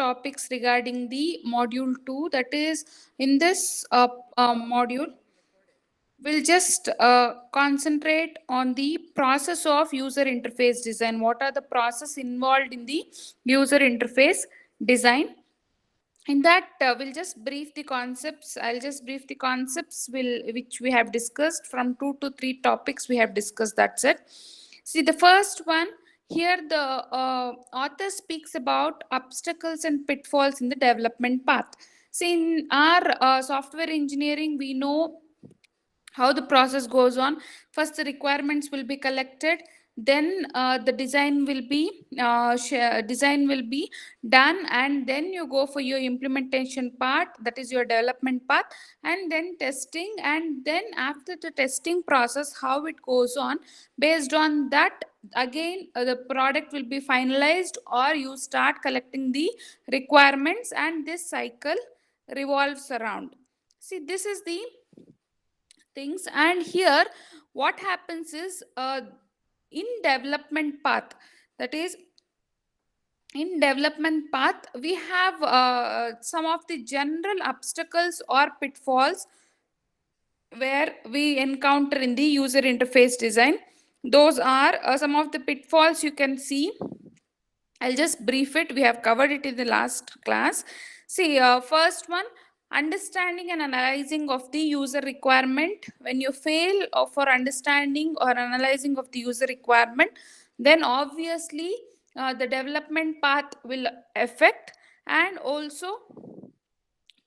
topics regarding the module 2. That is, in this module, we'll just concentrate on the process of user interface design. What are the process involved in the user interface design? In that, we'll just brief the concepts. I'll just brief the concepts which we have discussed. From 2 to 3 topics we have discussed. That's it. See, the first one here, the author speaks about obstacles and pitfalls in the development path. See, in our software engineering, we know how the process goes on. First, the requirements will be collected, then the design will be done, and then you go for your implementation part, that is your development path, and then testing, and then after the testing process, how it goes on, based on that, again the product will be finalized, or you start collecting the requirements, and this cycle revolves around. See, this is the things. And here what happens is, in development path, that is, in development path, we have some of the general obstacles or pitfalls where we encounter in the user interface design. Those are some of the pitfalls you can see. I'll just brief it. We have covered it in the last class. See, first one, understanding and analyzing of the user requirement. When you fail for understanding or analyzing of the user requirement, then obviously the development path will affect. And also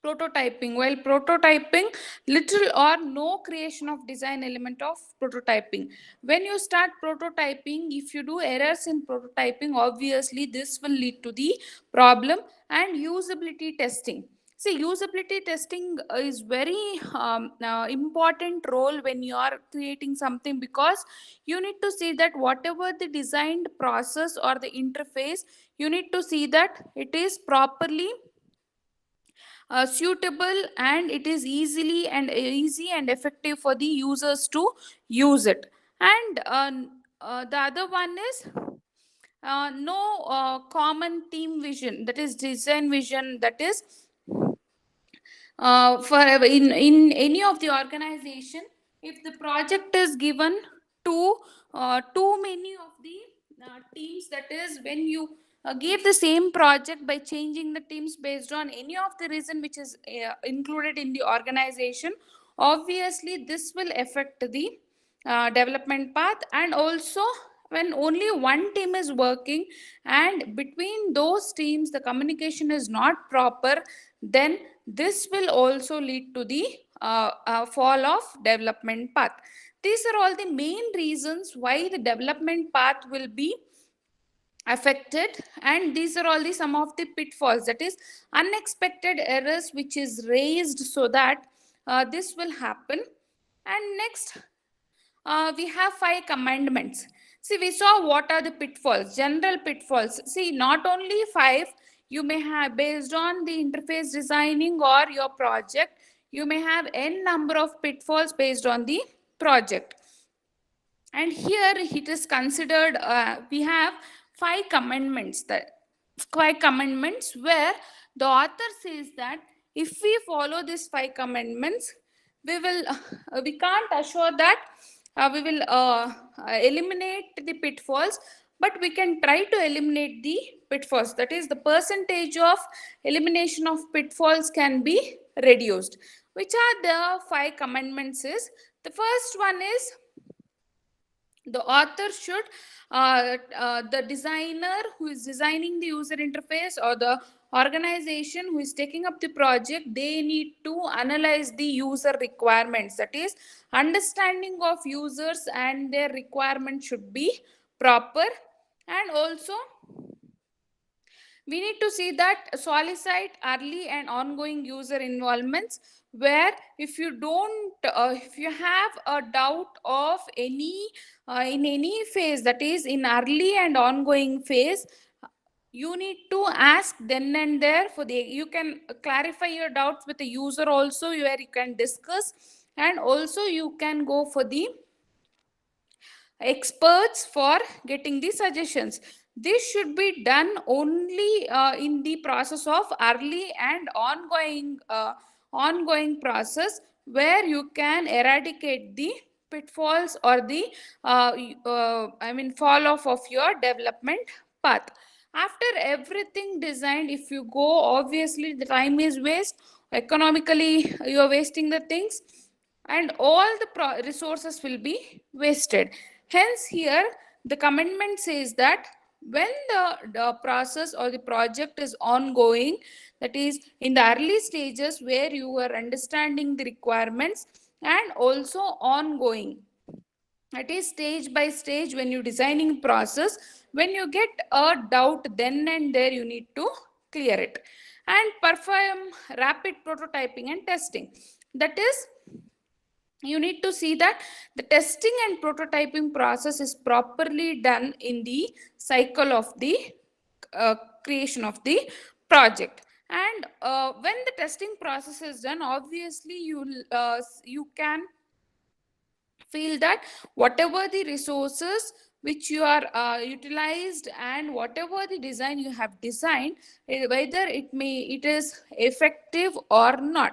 prototyping. While prototyping, little or no creation of design element of prototyping. When you start prototyping, if you do errors in prototyping, obviously this will lead to the problem. And usability testing. See, usability testing is very important role when you are creating something, because you need to see that whatever the designed process or the interface, you need to see that it is properly suitable, and it is easy and effective for the users to use it. And the other one is no common team vision, that is design vision, that is for in any of the organization, if the project is given to too many of the teams, that is, when you give the same project by changing the teams based on any of the reason which is included in the organization, obviously this will affect the development path. And also, when only one team is working and between those teams the communication is not proper, then this will also lead to the fall of development path. These are all the main reasons why the development path will be affected. And these are all the some of the pitfalls, that is unexpected errors which is raised, so that this will happen. And next, we have 5 commandments. See, we saw what are the pitfalls, general pitfalls. See, not only 5, you may have, based on the interface designing or your project, you may have n number of pitfalls based on the project. And here it is considered, we have 5 commandments, that 5 commandments, where the author says that if we follow these 5 commandments, we can't assure that we will eliminate the pitfalls, but we can try to eliminate the pitfalls. That is, the percentage of elimination of pitfalls can be reduced. Which are the 5 commandments is, the first one is, the author should the designer who is designing the user interface, or the organization who is taking up the project, they need to analyze the user requirements. That is, understanding of users and their requirements should be proper. And also, we need to see that solicit early and ongoing user involvements, where if you don't if you have a doubt of any in any phase, that is in early and ongoing phase, you need to ask then and there for the, you can clarify your doubts with the user also, where you can discuss, and also you can go for the experts for getting the suggestions. This should be done only in the process of early and ongoing process, where you can eradicate the pitfalls or the fall off of your development path. After everything designed, if you go, obviously the time is waste, economically you are wasting the things, and all the resources will be wasted. Hence here the commitment says that when the process or the project is ongoing, that is in the early stages where you are understanding the requirements, and also ongoing, it is stage by stage when you designing process, when you get a doubt, then and there you need to clear it and perform rapid prototyping and testing. That is, you need to see that the testing and prototyping process is properly done in the cycle of the uh, creation of the project. And when the testing process is done, obviously you can feel that whatever the resources which you are utilized, and whatever the design you have designed, whether it is effective or not.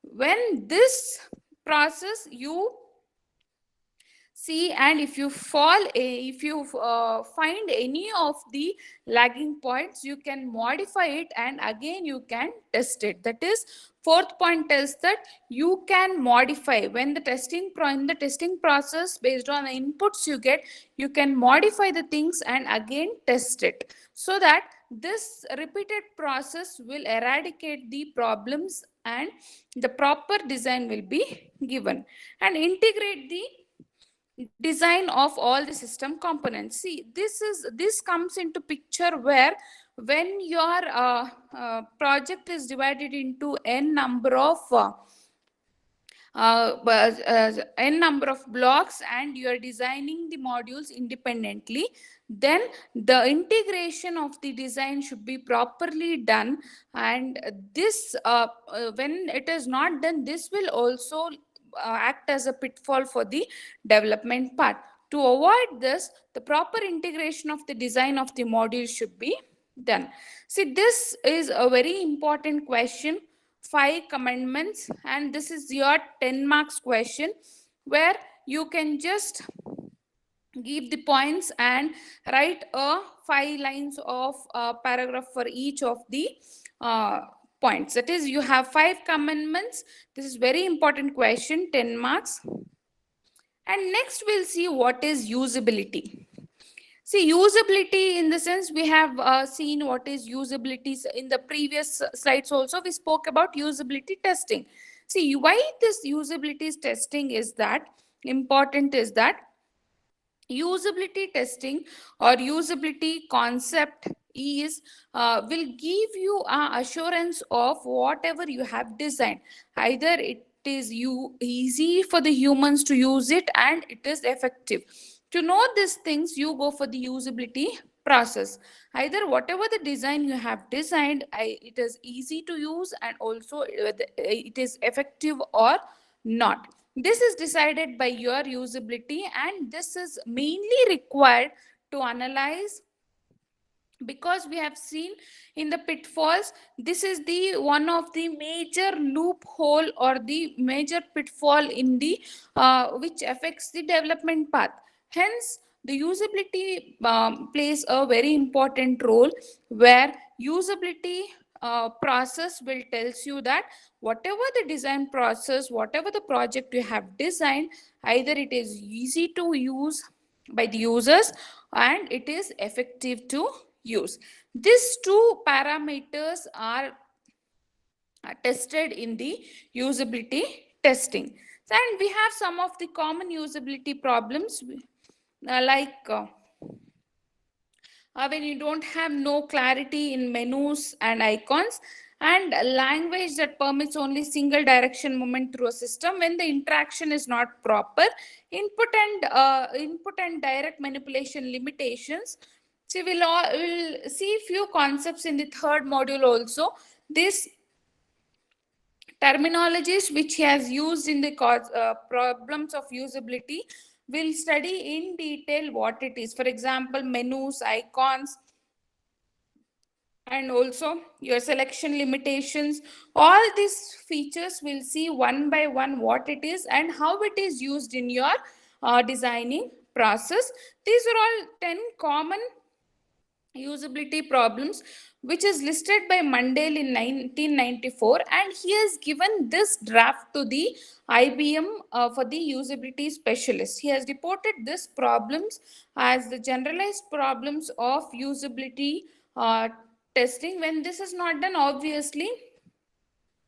When this process you see, and if you if you find any of the lagging points, you can modify it and again you can test it. That is, fourth point tells that you can modify when the in the testing process, based on the inputs you get, you can modify the things and again test it, so that this repeated process will eradicate the problems and the proper design will be given. And integrate the design of all the system components. See, this comes into picture where when your project is divided into n number of n number of blocks, and you are designing the modules independently, then the integration of the design should be properly done. And this when it is not done, this will also act as a pitfall for the development part. To avoid this, the proper integration of the design of the module should be done. See, this is a very important question, 5 commandments, and this is your 10 marks question, where you can just give the points and write a 5 lines of paragraph for each of the uh, points. That is, you have 5 commandments. This is very important question, 10 marks. And next we'll see what is usability. See, usability in the sense, we have seen what is usability in the previous slides also. We spoke about usability testing. See, why this usability testing is that important is that usability testing or usability concept is will give you assurance of whatever you have designed. Either it is easy for the humans to use it and it is effective. To know these things, you go for the usability process. Either whatever the design you have designed, it is easy to use, and also it is effective or not. This is decided by your usability, and this is mainly required to analyze, because we have seen in the pitfalls, this is the one of the major loophole or the major pitfall in the which affects the development path. Hence the usability plays a very important role, where usability process will tells you that whatever the design process, whatever the project you have designed, either it is easy to use by the users and it is effective to use. These two parameters are tested in the usability testing. And we have some of the common usability problems, like when you don't have no clarity in menus and icons, and language that permits only single direction movement through a system when the interaction is not proper, input and direct manipulation limitations. So we'll see few concepts in the third module also. This terminologies which he has used in the problems of usability, will study in detail what it is. For example, menus, icons, and also your selection limitations. All these features will see one by one what it is and how it is used in your designing process. These are all 10 common usability problems which is listed by Mundell in 1994, and he has given this draft to the IBM for the usability specialist. He has reported these problems as the generalized problems of usability testing. When this is not done, obviously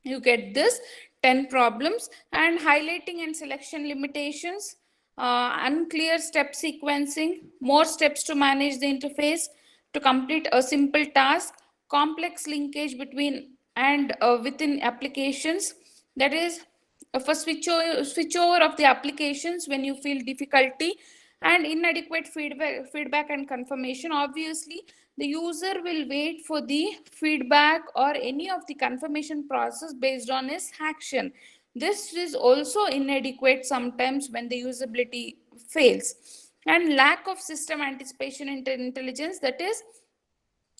you get this 10 problems. And highlighting and selection limitations, unclear step sequencing, more steps to manage the interface to complete a simple task, complex linkage between and within applications, that is for switch over of the applications when you feel difficulty, and inadequate feedback and confirmation. Obviously the user will wait for the feedback or any of the confirmation process based on his action. This is also inadequate sometimes when the usability fails. And lack of system anticipation intelligence, that is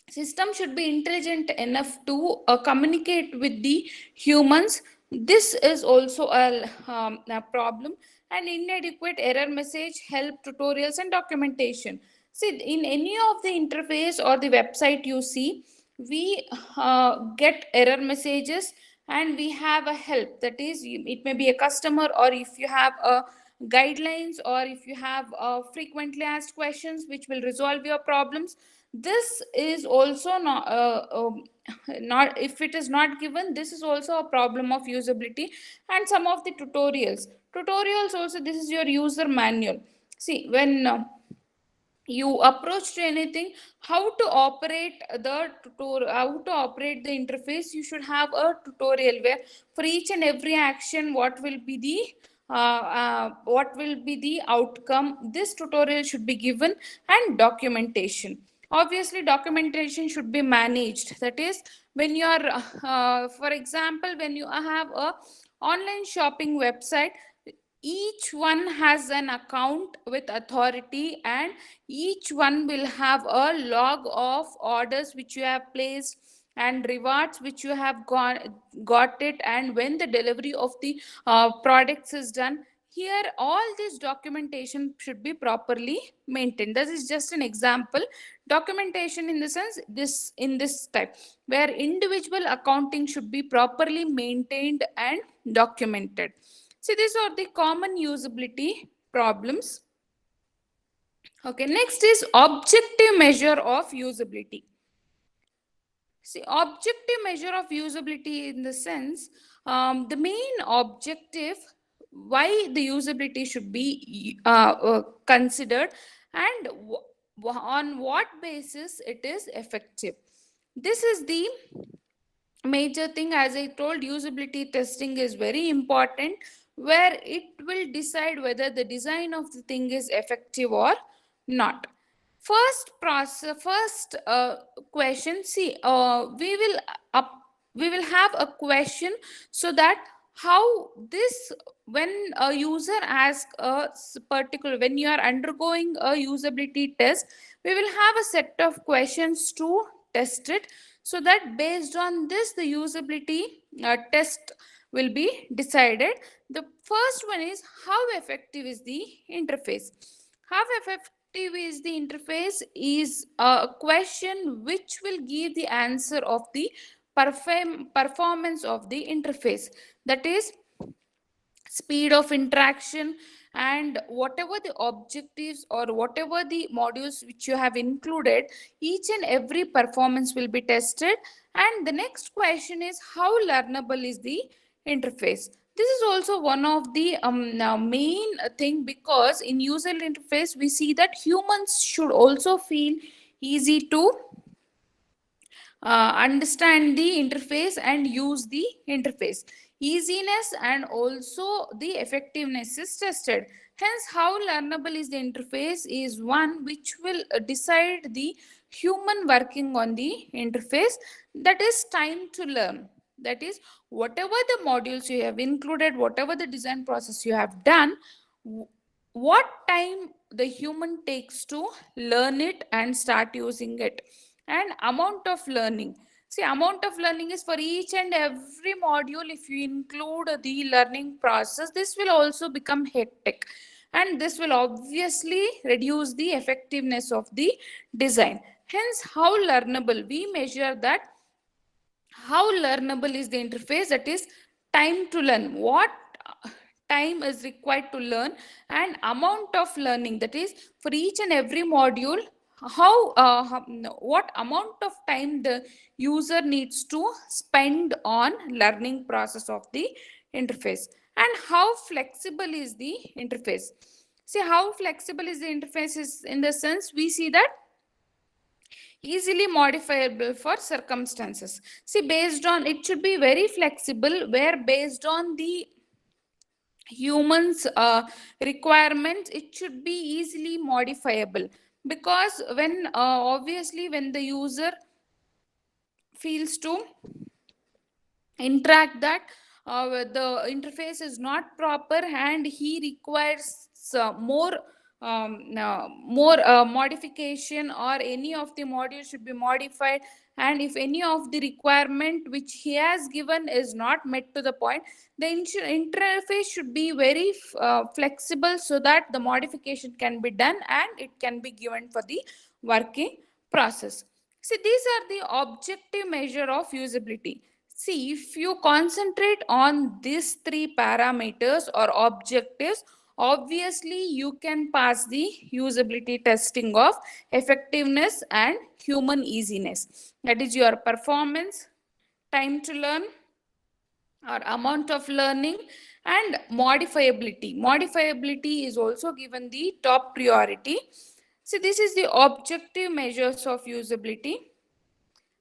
system should be intelligent enough to communicate with the humans. This is also a problem. And inadequate error message, help, tutorials, and documentation. See, in any of the interface or the website you see, we get error messages and we have a help. That is, it may be a customer, or if you have a guidelines, or if you have frequently asked questions which will resolve your problems. This is also not, if it is not given, this is also a problem of usability. And some of the tutorials also, this is your user manual. See, when you approach to anything, how to operate the tutorial, how to operate the interface, you should have a tutorial where for each and every action what will be the outcome, this tutorial should be given. And documentation, obviously documentation should be managed. That is, when you are for example, when you have a online shopping website, each one has an account with authority, and each one will have a log of orders which you have placed and rewards which you have got it, and when the delivery of the products is done. Here all this documentation should be properly maintained. This is just an example. Documentation in the sense, this in this type where individual accounting should be properly maintained and documented. See, these are the common usability problems. Okay, next is objective measure of usability. See, objective measure of usability in the sense, the main objective why the usability should be considered, and on what basis it is effective. This is the major thing. As I told, usability testing is very important, where it will decide whether the design of the thing is effective or not. First process, first question, see, up we will have a question, so that how this, when a user asks a particular, when you are undergoing a usability test, we will have a set of questions to test it, so that based on this the usability test will be decided. The first one is, how effective is the interface. How effective is the interface is a question which will give the answer of the performance of the interface. That is, speed of interaction, and whatever the objectives or whatever the modules which you have included, each and every performance will be tested. And the next question is, how learnable is the interface. This is also one of the now main thing, because in user interface we see that humans should also feel easy to understand the interface and use the interface. Easiness and also the effectiveness is tested. Hence, how learnable is the interface is one which will decide the human working on the interface. That is time to learn. That is, whatever the modules you have included, whatever the design process you have done, what time the human takes to learn it and start using it. And amount of learning. See, amount of learning is for each and every module. If you include the learning process, this will also become hectic, and this will obviously reduce the effectiveness of the design. Hence, how learnable, we measure that how learnable is the interface, that is time to learn, what time is required to learn, and amount of learning, that is for each and every module what amount of time the user needs to spend on learning process of the interface, and how flexible is the interface. See, how flexible is the interface is in the sense we see that easily modifiable for circumstances. See, based on, it should be very flexible, where based on the humans requirements, it should be easily modifiable. Because when obviously when the user feels to interact that the interface is not proper and he requires more modification, or any of the modules should be modified, and if any of the requirement which he has given is not met to the point, the interface should be very flexible, so that the modification can be done and it can be given for the working process. See, these are the objective measure of usability. See, if you concentrate on these three parameters or objectives, obviously you can pass the usability testing of effectiveness and human easiness. That is your performance, time to learn or amount of learning, and modifiability. Modifiability is also given the top priority. So this is the objective measures of usability.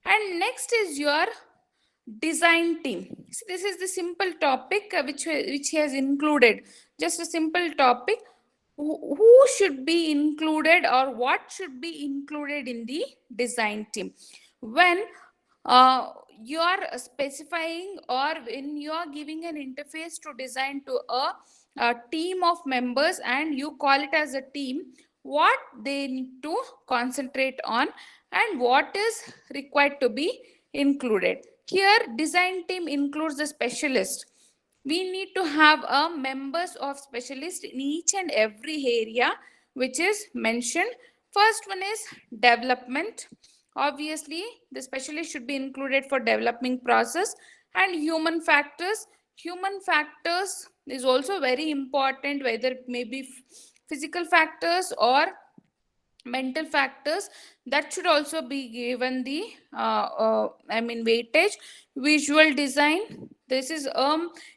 And next is your design team. So this is the simple topic which he has included. Just a simple topic. Who should be included, or what should be included in the design team? When you are specifying, or when you are giving an interface to design to a team of members and you call it as a team, what they need to concentrate on and what is required to be included. Here, design team includes the specialist. We need to have a members of specialists in each and every area which is mentioned. First one is development. Obviously, the specialist should be included for developing process. And human factors. Human factors is also very important, whether it may be physical factors or mental factors, that should also be given the weightage. Visual design, this is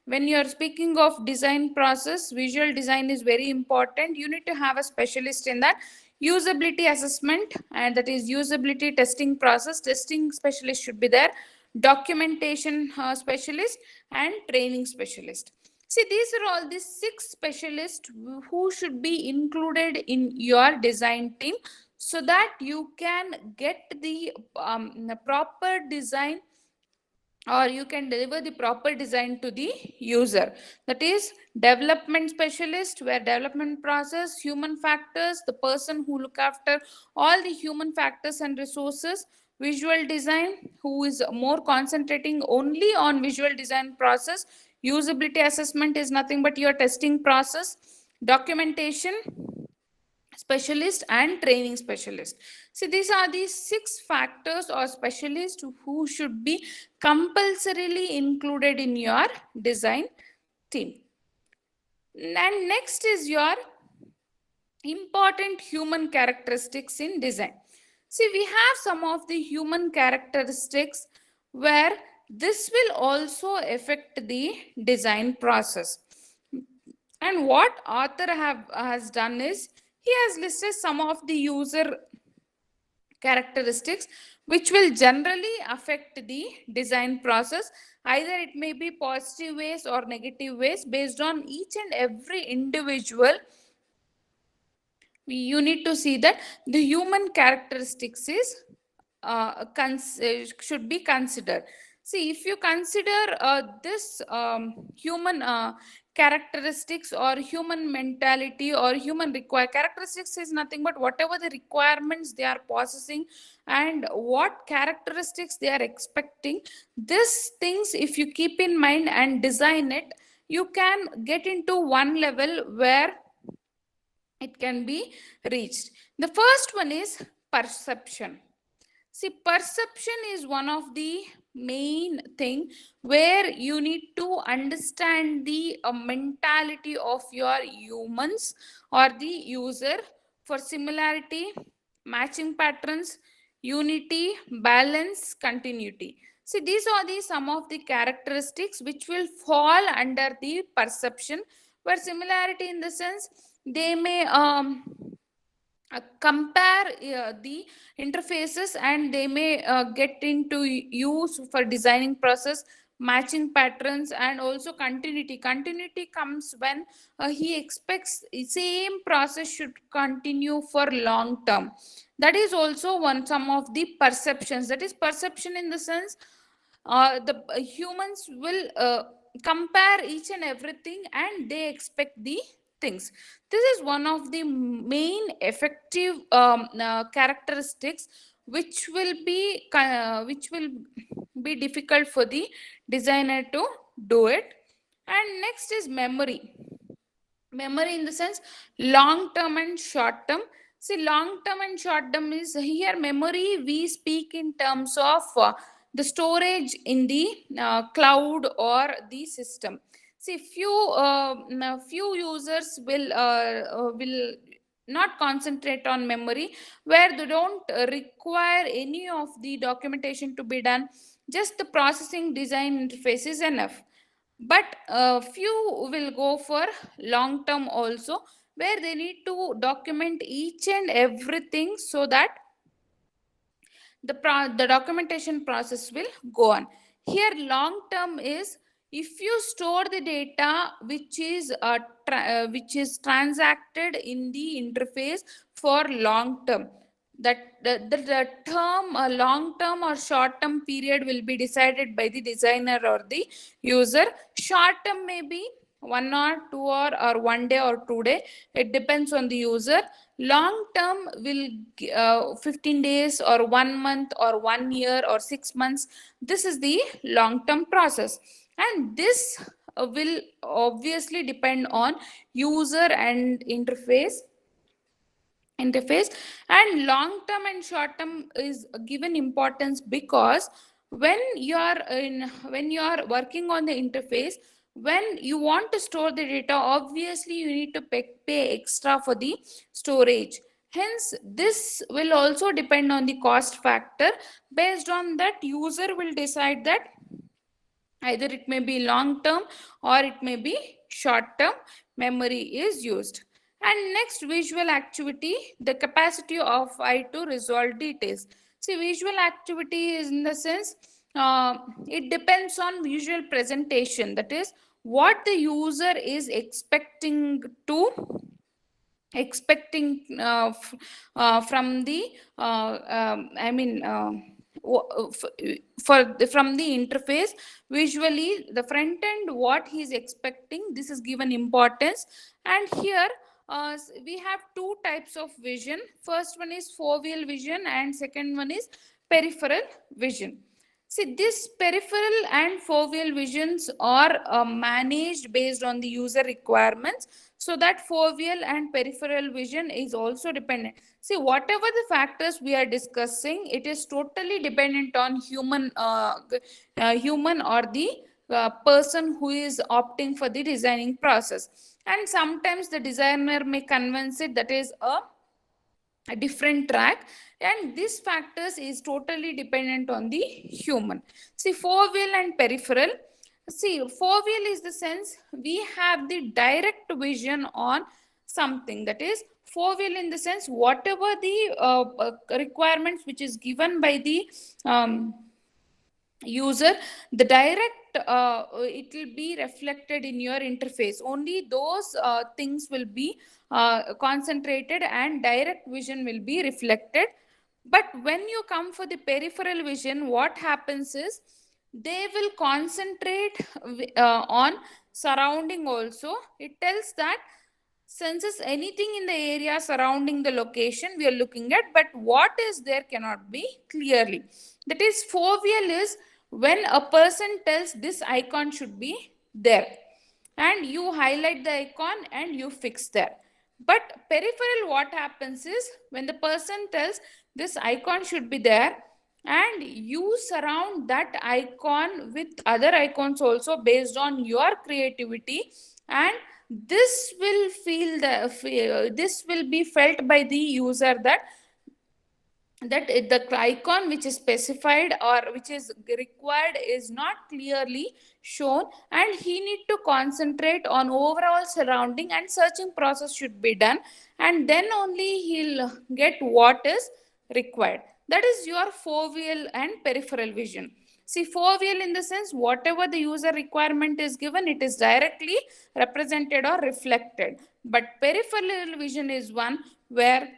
when you are speaking of design process, visual design is very important. You need to have a specialist in that. Usability assessment, and that is usability testing process, testing specialist should be there. Documentation specialist and training specialist. See, these are all the 6 specialists who should be included in your design team, so that you can get the proper design, or you can deliver the proper design to the user. That is development specialist, where development process, human factors, the person who look after all the human factors and resources. Visual design, who is more concentrating only on visual design process. Usability assessment is nothing but your testing process. Documentation specialist and training specialist. See, these are the 6 factors or specialists who should be compulsorily included in your design team. And next is your important human characteristics in design. See, we have some of the human characteristics where this will also affect the design process. And what author has done is, he has listed some of the user characteristics which will generally affect the design process. Either it may be positive ways or negative ways. Based on each and every individual, you need to see that the human characteristics is should be considered. See, if you consider this human characteristics or human mentality or human require characteristics is nothing but whatever the requirements they are possessing and what characteristics they are expecting. These things, if you keep in mind and design it, you can get into one level where it can be reached. The first one is perception. See, perception is one of the main thing where you need to understand the mentality of your humans or the user for similarity, matching patterns, unity, balance, continuity. See, these are the some of the characteristics which will fall under the perception, where similarity in the sense they may compare the interfaces and they may get into use for designing process, matching patterns, and also continuity comes when he expects same process should continue for long term. That is also one some of the perceptions. That is perception in the sense the humans will compare each and everything and they expect the things. This is one of the main effective characteristics which will be difficult for the designer to do it. And next is memory in the sense long term and short term. See, long term and short term is here memory we speak in terms of the storage in the cloud or the system. See, few users will not concentrate on memory, where they don't require any of the documentation to be done, just the processing design interface is enough. But few will go for long term also, where they need to document each and everything so that the documentation process will go on. Here long term is if you store the data which is transacted in the interface for long term, that the term long term or short term period will be decided by the designer or the user. Short term may be 1 hour, 2 hour, or 1 day or 2 day. It depends on the user. Long term will 15 days or 1 month or 1 year or 6 months. This is the long term process, and this will obviously depend on user and interface. And long term and short term is given importance because when you are working on the interface, when you want to store the data, obviously you need to pay extra for the storage. Hence this will also depend on the cost factor. Based on that, user will decide that either it may be long term or it may be short term memory is used. And next, visual activity, the capacity of eye to resolve details. See, visual activity is in the sense it depends on visual presentation, that is what the user is expecting from the I mean from the interface. Visually the front end what he is expecting, this is given importance. And here we have two types of vision. First one is foveal vision and second one is peripheral vision. See, this peripheral and foveal visions are managed based on the user requirements, so that foveal and peripheral vision is also dependent. See, whatever the factors we are discussing, it is totally dependent on human or the person who is opting for the designing process. And sometimes the designer may convince it that is a different track, and these factors is totally dependent on the human. See, foveal and peripheral. See, foveal is the sense we have the direct vision on something, that is foveal in the sense whatever the requirements which is given by the um, user, the direct it will be reflected in your interface. Only those things will be concentrated and direct vision will be reflected. But when you come for the peripheral vision, what happens is they will concentrate on surrounding also. It tells that senses anything in the area surrounding the location we are looking at, but what is there cannot be clearly. That is, foveal is when a person tells this icon should be there, and you highlight the icon and you fix there. But peripheral, what happens is when the person tells this icon should be there, and you surround that icon with other icons also based on your creativity, and this will be felt by the user that the icon which is specified or which is required is not clearly shown, and he need to concentrate on overall surrounding, and searching process should be done, and then only he'll get what is required. That is your foveal and peripheral vision. See, foveal in the sense whatever the user requirement is given, it is directly represented or reflected. But peripheral vision is one where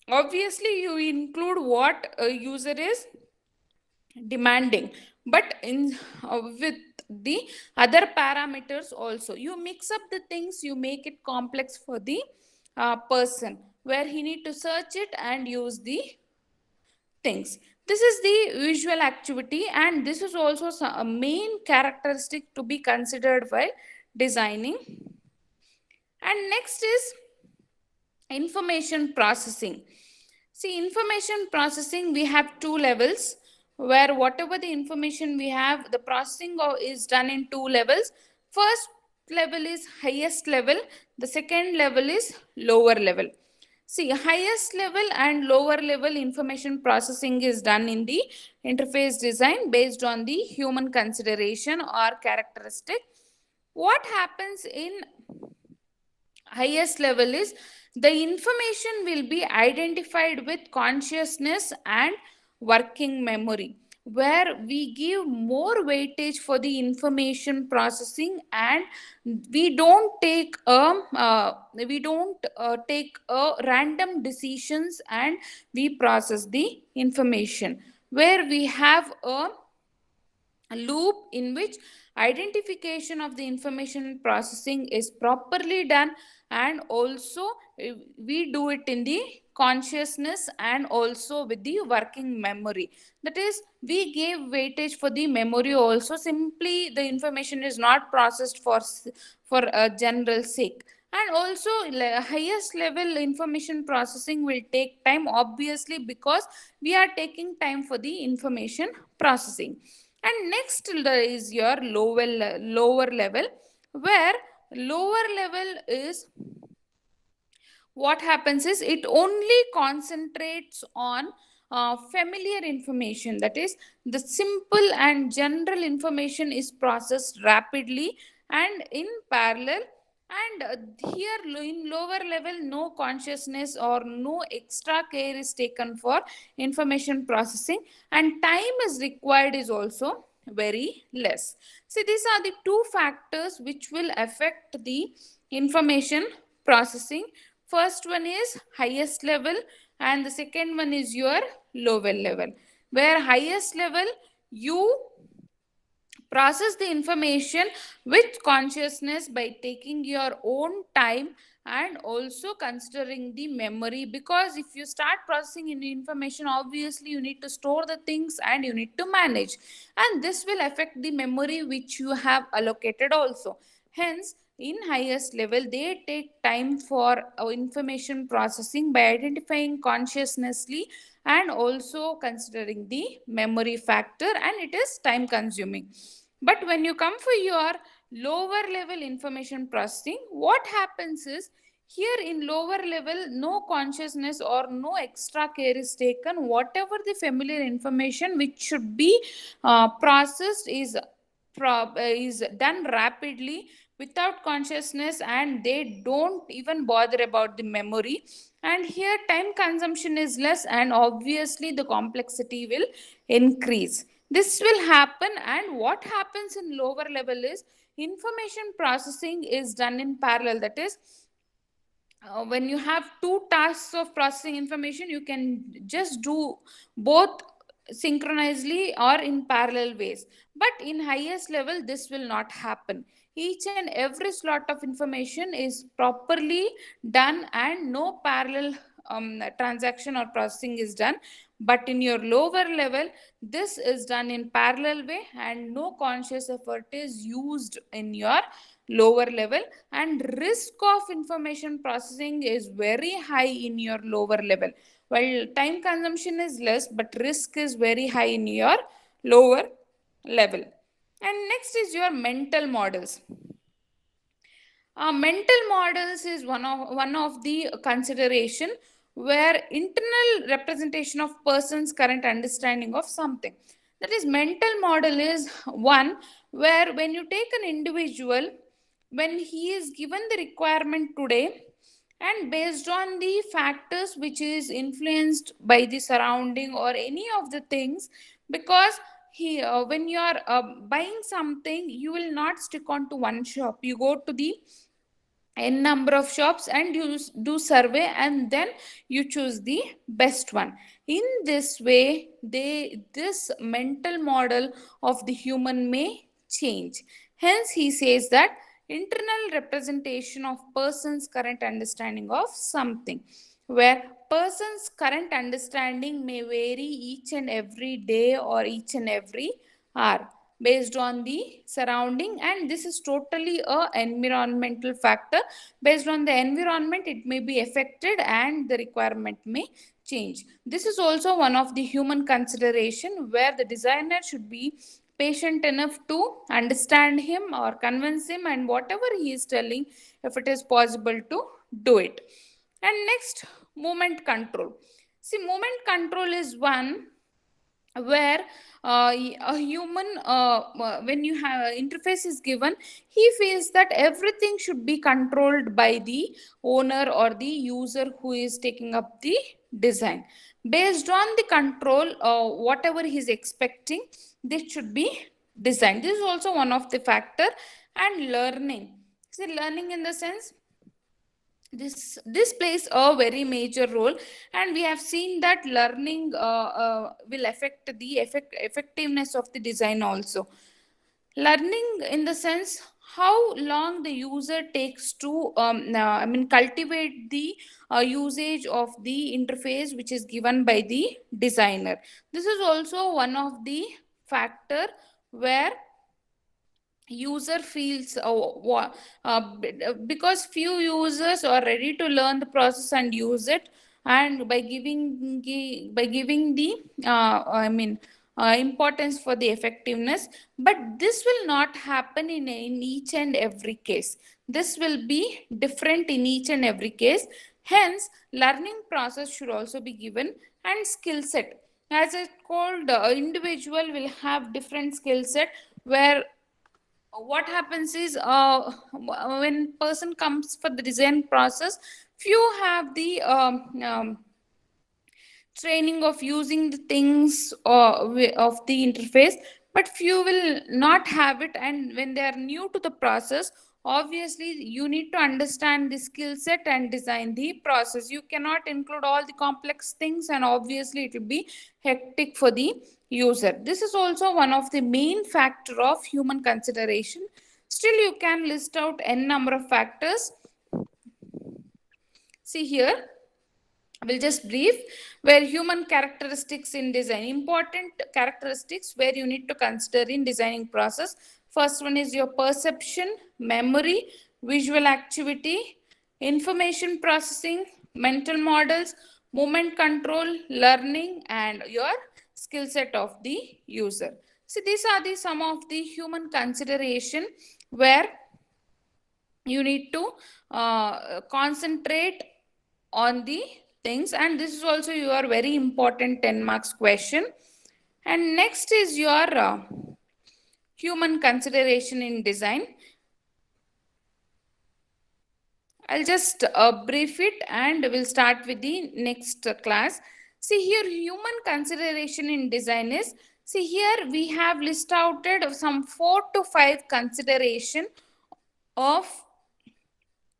obviously you include what a user is demanding, but in with the other parameters also you mix up the things, you make it complex for the person, where he need to search it and use the things. This is the visual activity, and this is also a main characteristic to be considered while designing. And next is information processing. See, information processing, we have two levels, where whatever the information we have, the processing is done in two levels. First level is highest level, the second level is lower level. See, highest level and lower level information processing is done in the interface design based on the human consideration or characteristic. What happens in highest level is the information will be identified with consciousness and working memory, where we give more weightage for the information processing, and we don't take a random decisions, and we process the information, where we have a loop in which identification of the information processing is properly done, and also we do it in the consciousness and also with the working memory. That is, we gave weightage for the memory also. Simply the information is not processed for a general sake. And also highest level information processing will take time, obviously, because we are taking time for the information processing. And next is your lower level, where lower level is what happens is it only concentrates on familiar information. That is, the simple and general information is processed rapidly and in parallel. And here in lower level, no consciousness or no extra care is taken for information processing, and time is required is also very less. See, these are the two factors which will affect the information processing. First one is highest level, and the second one is your lower level, where highest level you process the information with consciousness by taking your own time and also considering the memory, because if you start processing in information, obviously you need to store the things and you need to manage, and this will affect the memory which you have allocated also. Hence, in highest level they take time for information processing by identifying consciously and also considering the memory factor, and it is time consuming. But when you come for your lower level information processing, what happens is here in lower level, no consciousness or no extra care is taken. Whatever the familiar information which should be processed is done rapidly without consciousness, and they don't even bother about the memory. And here time consumption is less, and obviously the complexity will increase. This will happen, and what happens in lower level is information processing is done in parallel. That is, when you have two tasks of processing information, you can just do both synchronously or in parallel ways. But in highest level, this will not happen. Each and every slot of information is properly done and no parallel transaction or processing is done. But in your lower level, this is done in parallel way and no conscious effort is used in your lower level, and risk of information processing is very high in your lower level. While time consumption is less, but risk is very high in your lower level. And next is your mental models. Mental models is one of the consideration where internal representation of person's current understanding of something. That is, mental model is one where when you take an individual, when he is given the requirement today, and based on the factors which is influenced by the surrounding or any of the things, because he when you are buying something, you will not stick on to one shop, you go to the n number of shops and you do survey and then you choose the best one. In this way, this mental model of the human may change. Hence he says that internal representation of person's current understanding of something, where person's current understanding may vary each and every day or each and every hour based on the surrounding, and this is totally a environmental factor. Based on the environment, it may be affected and the requirement may change. This is also one of the human consideration where the designer should be patient enough to understand him or convince him, and whatever he is telling, if it is possible to do it. And next, movement control. See, movement control is one where a human, when you have interface is given, he feels that everything should be controlled by the owner or the user who is taking up the design. Based on the control, whatever he is expecting, this should be designed. This is also one of the factor. And learning, see, learning in the sense, this plays a very major role, and we have seen that learning will affect the effectiveness of the design also. Learning in the sense, how long the user takes to cultivate the usage of the interface which is given by the designer. This is also one of the factor where user feels because few users are ready to learn the process and use it, and by giving the importance for the effectiveness. But this will not happen in each and every case. This will be different in each and every case. Hence, learning process should also be given. And skill set, as it's called, individual will have different skill set, where what happens is, when person comes for the design process, few have the training of using the things of the interface, but few will not have it. And when they are new to the process, obviously you need to understand the skill set and design the process. You cannot include all the complex things, and obviously it will be hectic for the user. This is also one of the main factor of human consideration. Still, you can list out n number of factors. See here, we'll just brief where human characteristics in design, important characteristics where you need to consider in designing process. First one is your perception, memory, visual activity, information processing, mental models, movement control, learning, and your skill set of the user. So these are the some of the human consideration where you need to concentrate on the things, and this is also your very important 10 marks question. And next is your human consideration in design. I'll just brief it and we'll start with the next class. See here, human consideration in design is, see here we have listed out some 4 to 5 consideration of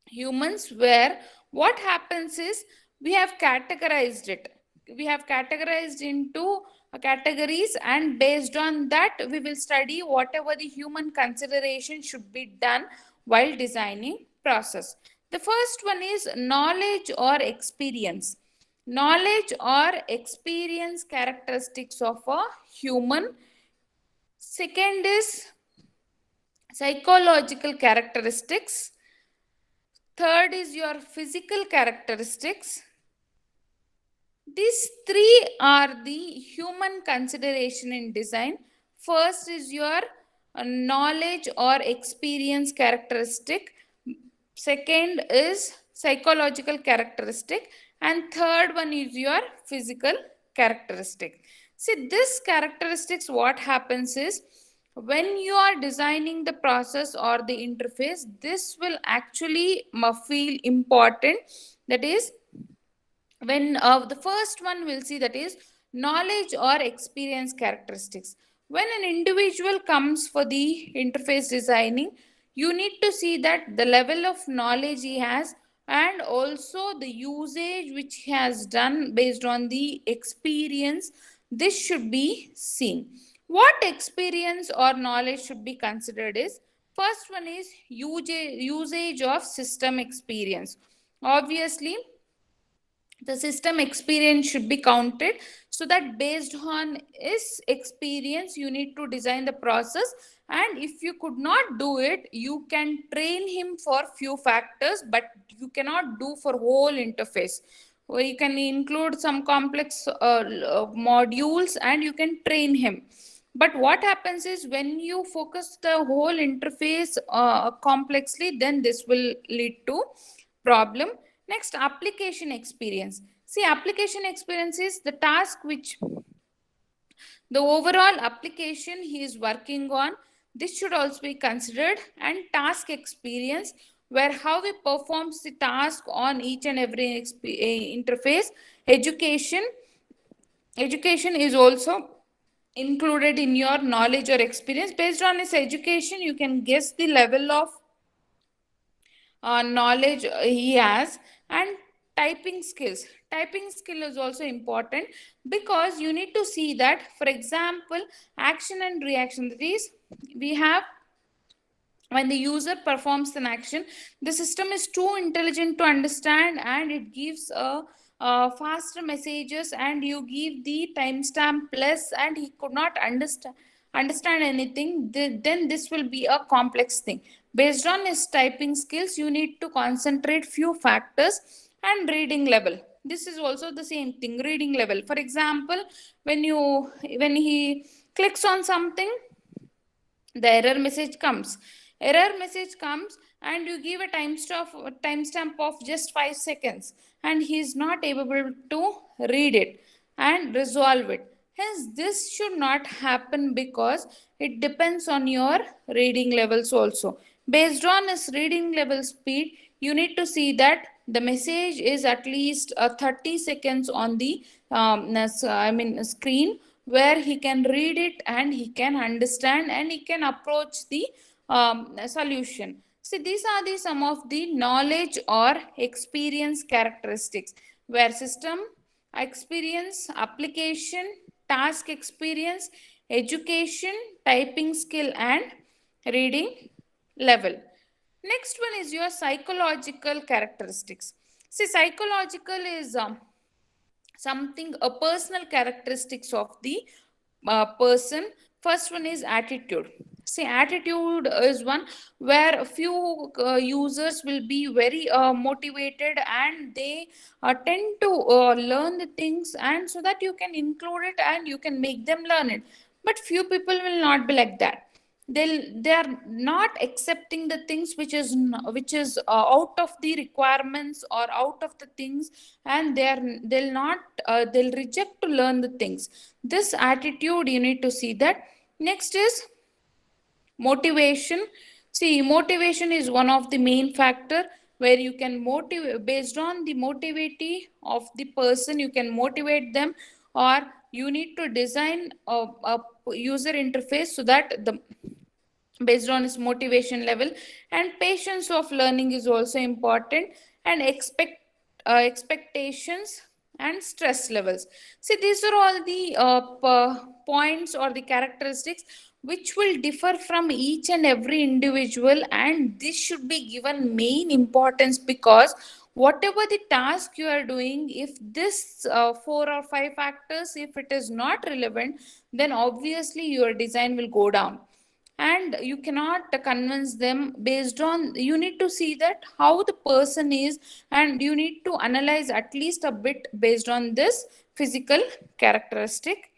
humans, where what happens is we have categorized it. We have categorized into categories, and based on that we will study whatever the human consideration should be done while designing process. The first one is knowledge or experience. Knowledge or experience characteristics of a human. Second is psychological characteristics. Third is your physical characteristics. These three are the human consideration in design. First is your knowledge or experience characteristic. Second is psychological characteristic. And third one is your physical characteristic. See, this characteristics, what happens is when you are designing the process or the interface, this will actually feel important. That is, when the first one we'll see, that is knowledge or experience characteristics. When an individual comes for the interface designing, you need to see that the level of knowledge he has, and also the usage which he has done based on the experience. This should be seen. What experience or knowledge should be considered is, first one is usage of system experience. Obviously, the system experience should be counted, so that based on his experience you need to design the process. And if you could not do it, you can train him for few factors, but you cannot do for whole interface. Or you can include some complex modules and you can train him. But what happens is when you focus the whole interface complexly, then this will lead to problem. Next, application experience. See, application experience is the task which the overall application he is working on. This should also be considered. And task experience, where how he performs the task on each and every interface. Education. Education is also included in your knowledge or experience. Based on his education, you can guess the level of knowledge he has. And typing skill is also important, because you need to see that, for example, action and reaction. That is, we have, when the user performs an action, the system is too intelligent to understand, and it gives faster messages, and you give the timestamp plus, and he could not understand anything. Then this will be a complex thing. Based on his typing skills, you need to concentrate few factors. And reading level, this is also the same thing. Reading level, for example, when he clicks on something, the error message comes, and you give a timestamp of just 5 seconds, and he is not able to read it and resolve it. Hence, this should not happen, because it depends on your reading levels also. Based on his reading level speed, you need to see that the message is at least 30 seconds on the screen, where he can read it and he can understand and he can approach the solution. See, these are the some of the knowledge or experience characteristics, where system experience, application, task experience, education, typing skill, and reading level. Next one is your psychological characteristics. See, psychological is something, a personal characteristics of the person. First one is attitude. See, attitude is one where a few users will be very motivated, and they tend to learn the things, and so that you can include it and you can make them learn it. But few people will not be like that. They are not accepting the things which is out of the requirements or out of the things, and they'll not they'll reject to learn the things. This attitude, you need to see that. Next is motivation. See, motivation is one of the main factor, where you can motivate based on the motivity of the person, you can motivate them, or you need to design a user interface so that the based on its motivation level. And patience of learning is also important. And expectations and stress levels. See, these are all the points or the characteristics which will differ from each and every individual, and this should be given main importance, because whatever the task you are doing, if this four or five factors, if it is not relevant, then obviously your design will go down, and you cannot convince them based on, you need to see that how the person is, and you need to analyze at least a bit based on this physical characteristic.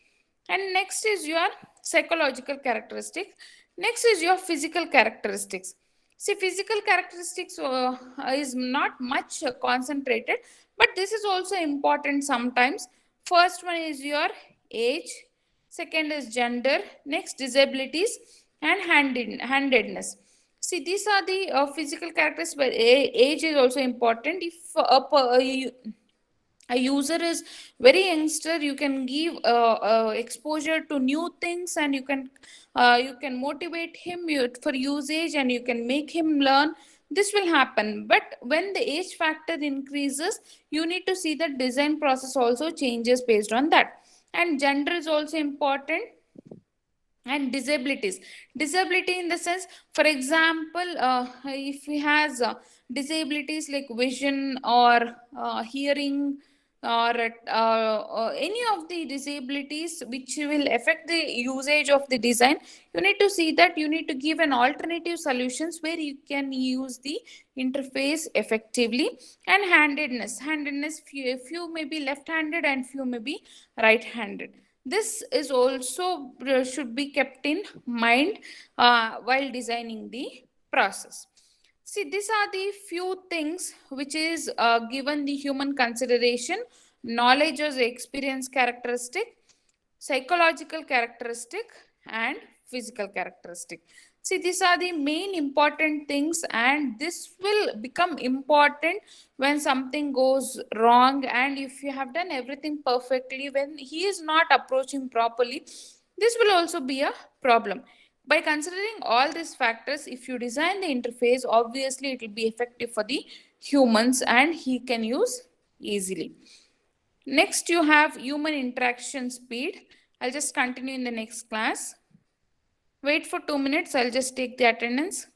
And next is your psychological characteristics. Next is your physical characteristics. See, physical characteristics is not much concentrated, but this is also important sometimes. First one is your age, second is gender, next disabilities, and handedness. See, these are the physical characteristics, but age is also important. If a user is very youngster, you can give exposure to new things, and you can motivate him for usage, and you can make him learn. This will happen, but when the age factor increases, you need to see that design process also changes based on that. And gender is also important. And disability in the sense, for example, if he has disabilities like vision or hearing, or any of the disabilities which will affect the usage of the design, you need to see that you need to give an alternative solutions where you can use the interface effectively. And handedness, few may be left handed and few may be right handed. This is also should be kept in mind while designing the process. See, these are the few things which is given the human consideration: knowledge as experience characteristic, psychological characteristic, and physical characteristic. See, these are the main important things, and this will become important when something goes wrong. And if you have done everything perfectly, when he is not approaching properly, this will also be a problem. By considering all these factors, if you design the interface, obviously it will be effective for the humans and he can use easily. Next, you have human interaction speed. I'll just continue in the next class. Wait for 2 minutes. I'll just take the attendance.